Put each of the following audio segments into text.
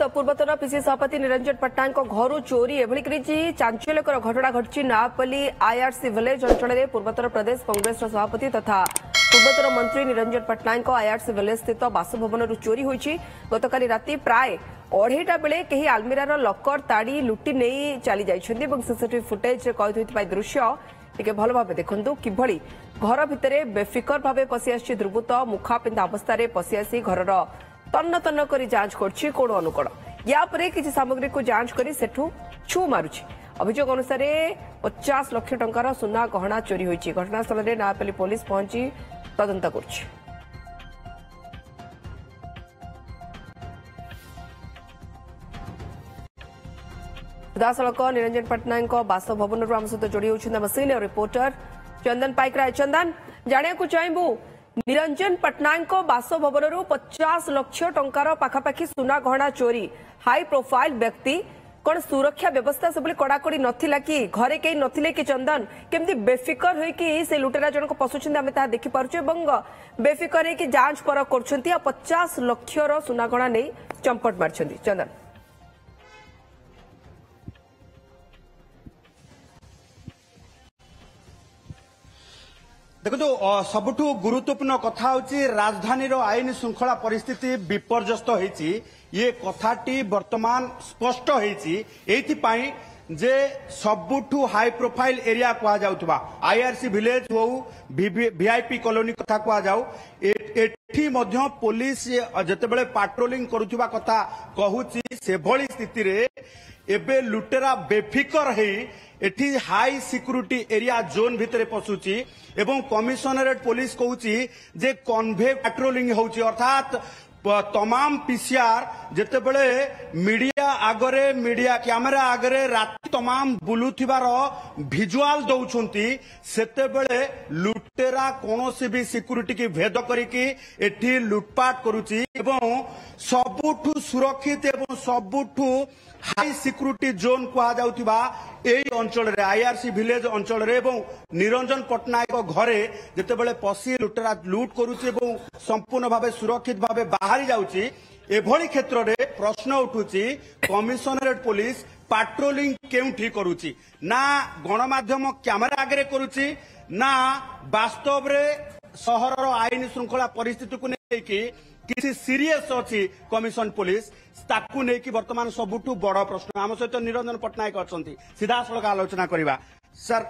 पूर्वतन पीसी सभापति निरंजन पट्टनायक घर चोरी एभली चांचल्यकर घटना घटी नापल्ली आईआरसी विलेज अंचल में पूर्वतन प्रदेश कांग्रेस सभापति तथा पूर्वतन मंत्री निरंजन पट्टनायक आईआरसी विलेज स्थित बासभवन चोरी होती गतकाली राति प्राय 2:30 बेले कहीं आलमीरार लकर ताड़ी लुटि नहीं चली जाइछन्ती सीसीटीवी फुटेज कैद होइतिबा दृश्य टिके भल भाव देखंतु किभली घर भितरे बेफिकर भाव पशि आछि दुर्बृत्त मुखा पिंधा अवस्था पशि आसी घरर तन्न तन्न करी जांच करछि कोण अनुकोण या परे किछि सामग्री को जांच करी सेठू छु मारुछि अभियोग अनुसार 50 लाख टंकार सुना गहना चोरी होइछि घटनास्थल में नापल्ली पुलिस पहुंची तदंत करछि। सीधासलख निरंजन पट्टनायक बासभवन आम सहित जोड़ी होती सीनियर रिपोर्टर चंदन पाइकराय। चंदन जाना चाहबू निरंजन पट्टनायक बासभवन 50 लाख टंकार पाखापाखि सुना गहना चोरी हाई प्रोफाइल व्यक्ति कौन सुरक्षा व्यवस्था सब कड़ाकड़ी नथिला कि घरे कई नथिले कि चंदन केमती बेफिकर होइकि से लुटेरा जनक पशुछन्ती आमे ता देखि पारुछु एवं बेफिकर होइकि जांच पर करछन्ती 50 लाख रो सुना गहना नै चंपट मारछन्ती। चंदन देखो सबुठु गुरुत्वपूर्ण कथा होची राजधानी रो आईन श्रृंखला परिस्थिति विपर्यस्त होईची ये कथाटी वर्तमान स्पष्ट होईची एथि पई जे सबुठु हाई प्रोफाइल एरिया कहा जाउथबा आईआरसी विलेज हो वीआईपी कॉलोनी कथा कहा जाउ एठी मध्य पुलिस जतेबेले पेट्रोलिंग करूथबा कथा कहूची से भली स्थिति रे एबे लुटेरा बेफिकर हेई एठी हाई सिक्यूरिटी एरिया जोन भितरे पसुची एवं कमिशनरेट पुलिस कहूची जे कन्वे पेट्रोलिंग होची अर्थात तमाम पीसीआर जेतेबेले मीडिया आगरे मीडिया कैमेरा आगरे राति तमाम बुलुथिबार विजुआल दउछंती सेतेबेले लुटेरा कोनोसी भी सिक्यूरिटी की भेद करिकी एठी लुटपाट करूची एवं सबुठु सुरक्षित एवं सबुठु हाई सिक्यूरिटी जोन कहा जाउथिबा एई अंचल रे आईआरसी विलेज अंचल रे एवं निरंजन पट्टनायक घरे जेतेबेले पसी लुटेरा लूट करूची एवं संपूर्ण भावे सुरक्षित भावे बाहरी जाउची एभली क्षेत्र रे प्रश्न उठुची कमिशनरेट पुलिस पेट्रोलिंग केउठी करूची ना गणमाध्यम कैमेरा आगे करूची ना वास्तव रे सहर आईन श्रृंखला परिस्थिति को लेकी किसी सीरियस अच्छी कमिशन पुलिस ताकू नहीं वर्तमान सबुठु बड़ प्रश्न आम सहित निरंजन पट्टनायक अच्छा सीधा सड़क आलोचना करवा सर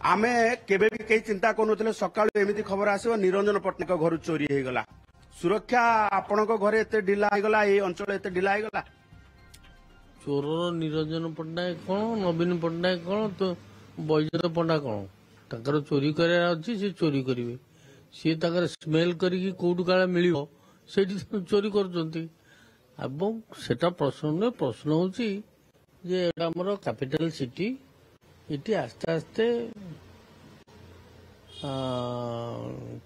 आमे केबे भी कई चिंता करूँ सका एमती खबर आसो निरंजन पट्टनायक घर चोरी हो गला सुरक्षा आपण घरे एत ढिला होगला ये अंचल एत ढिला होगला चोर निरंजन पट्टनायक कौन नवीन पट्टनायक कौन तो बैजत पंडा कौन तर चोरी करार अच्छी चोरी करेंगे सी स्मेल करके कौटू काले मिल से चोरी कर प्रश्न प्रश्न होची जे हमर कैपिटल सिटी इटी आस्ते आस्ते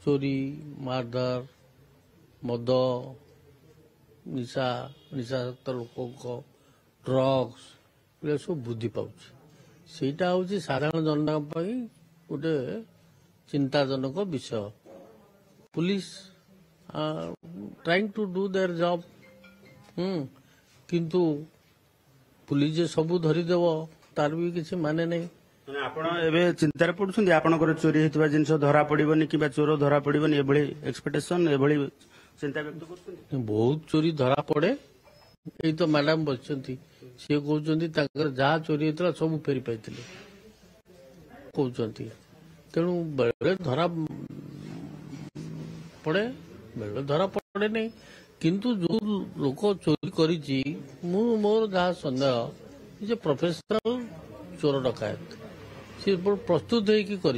चोरी मारधर मद निशा निशासक्त लोक ड्रग्स ये सब बुद्धि पाउछ सेटा होची साधारण जनता पई गोटे चिंताजनक विषय police trying to do their job किंतु पुलिस सबू धरीदेव तार भी किसी माने नहीं आपण एबे चिंतार पडुछन आपनकर चोरी हेतबा जिंस धरा पड़िबनी किबा चोर धरा पड़िबनी एभली एक्सपेक्टेशन एभली चिंता व्यक्त करछन बहुत चोरी धरा पड़े एई तो मैडम बचचंती से कहउचंती ताकर जा चोरी हेतला सब फेरी पाइतिले कहउचंती तेणु बेले धरा पड़े बेले धरा पड़े नहीं किंतु जो लोक चोरी करिछि मोर जहाँ सन्देह प्रोफेशनल चोर डकायत सी प्रस्तुत होकर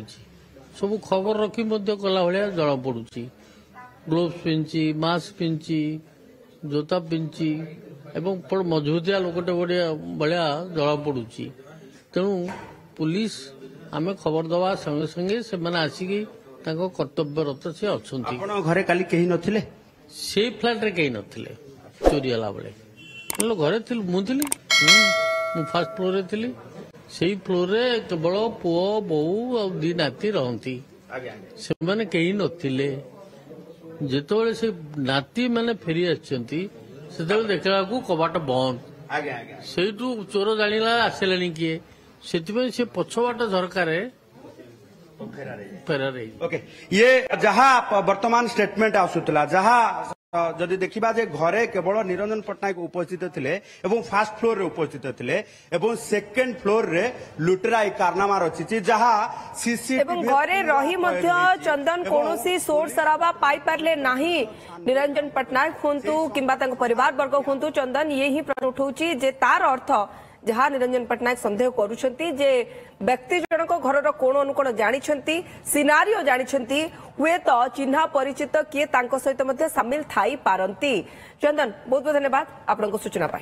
सब खबर रखी कला भाया जड़ा पड़ुची ग्लोव्स पिंची मास्क पिंची जोता पिंची एवं मजबूतिया लोकटे भाया जड़ा पड़ुची तेणु पुलिस आमे खबर दवा संगे संगे से माने आसिकी ताको कर्तव्यरत से अछंती आपण घरे काली केही नथिले से फ्लैट रे कहीं नथिले चोरी हला बेले घरे थी मु फर्स्ट फ्लोर रे थी से फ्लोर रे केवल पुओ बहु और दी नाती रहती से माने कहीं नथिले जेतोले से नाती माने फेरी आछंती ସେତେବେଳେ ଦେଖିଲା ବେଳକୁ କବାଟ ବନ୍ଦ ଆଜ୍ଞା ଆଜ୍ଞା ସେଇଠୁ ଚୋର ଜାଣିଲା ଆସିଲାଣି କିଏ ସେଥିପାଇଁ ସେ ପଛବାଟ ଝରକାରେ ଫେରାର ହେଇଛି। ओके ये जहाँ वर्तमान स्टेटमेंट आसुला जहाँ जदि देखा जे घरे केवल निरंजन पट्टनायक उपस्थित थिले एवं फर्स्ट फ्लोर रे उपस्थित थिले एवं सेकंड फ्लोर रे लुटेरा कारनामा रचिछि जहाँ सीसीटीवी एवं घरे रही मध्य चंदन कौनसी सोर सराबा पाई पारले नाही निरंजन पट्टनायक हुंतु किंबा तांको परिवार वर्ग हुंतु चंदन ये ही प्रश्न उठौछि जे तार अर्थ जहाँ निरंजन पट्टनायक संदेह करुछंती जे व्यक्ति जनक घर कोण अनुकोण जानिछंती सिनारियो जानिछंती हुए तो चिन्हा परिचित किए तांको सहित मध्य सामिल थाई पारंती। चंदन बहुत बहुत धन्यवाद आपनको सूचना पाई।